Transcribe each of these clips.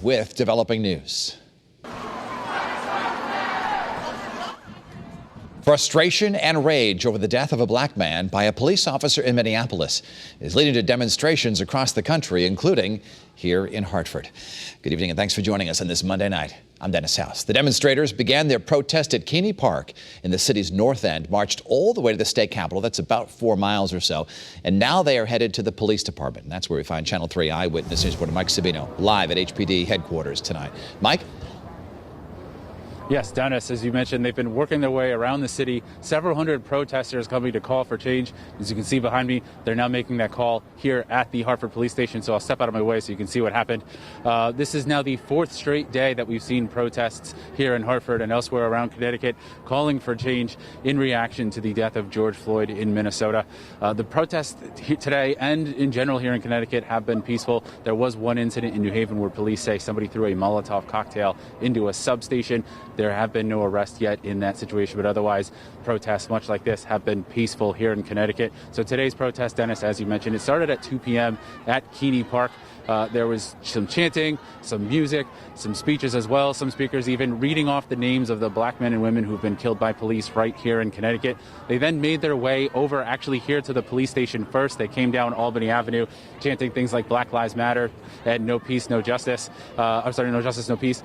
With developing news. Frustration and rage over the death of a black man by a police officer in Minneapolis is leading to demonstrations across the country, including here in Hartford. Good evening and thanks for joining us on this Monday night. I'm Dennis House. The demonstrators began their protest at Keeney Park in the city's north end, marched all the way to the state capitol. That's about 4 miles or so. And now they are headed to the police department. And that's where we find Channel 3 Eyewitness News reporter Mike Savino live at HPD headquarters tonight. Mike? Yes, Dennis, as you mentioned, they've been working their way around the city. Several hundred protesters coming to call for change. As you can see behind me, they're now making that call here at the Hartford Police Station. So I'll step out of my way so you can see what happened. This is now the fourth straight day that we've seen protests here in Hartford and elsewhere around Connecticut calling for change in reaction to the death of George Floyd in Minnesota. The protests today and in general here in Connecticut have been peaceful. There was one incident in New Haven where police say somebody threw a Molotov cocktail into a substation. There have been no arrests yet in that situation, but otherwise protests much like this have been peaceful here in Connecticut. So today's protest, Dennis, as you mentioned, it started at 2 p.m. at Keeney Park. There was some chanting, some music, some speeches as well, some speakers even reading off the names of the black men and women who've been killed by police right here in Connecticut. They then made their way over actually here to the police station first. They came down Albany Avenue chanting things like Black Lives Matter and no peace, no justice. No justice, no peace.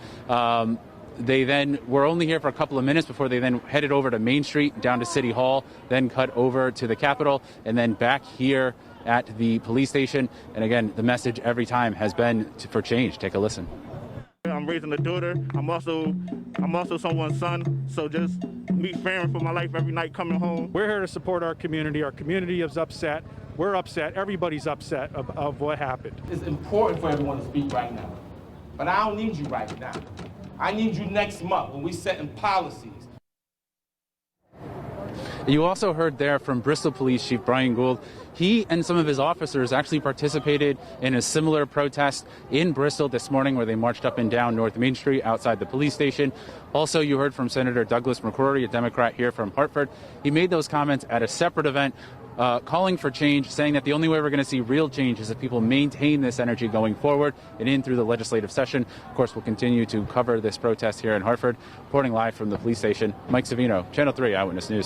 They then were only here for a couple of minutes before they then headed over to Main Street, down to City Hall, then cut over to the Capitol, and then back here at the police station. And again, the message every time has been for change. Take a listen. I'm raising a daughter. I'm also someone's son. So just me fearing for my life every night coming home. We're here to support our community. Our community is upset. We're upset. Everybody's upset of what happened. It's important for everyone to speak right now. But I don't need you right now. I need you next month when we setting policies. You also heard there from Bristol Police Chief Brian Gould. He and some of his officers actually participated in a similar protest in Bristol this morning where they marched up and down North Main Street outside the police station. Also, you heard from Senator Douglas McCrory, a Democrat here from Hartford. He made those comments at a separate event calling for change, saying that the only way we're going to see real change is if people maintain this energy going forward and in through the legislative session. Of course, we'll continue to cover this protest here in Hartford. Reporting live from the police station, Mike Savino, Channel 3 Eyewitness News.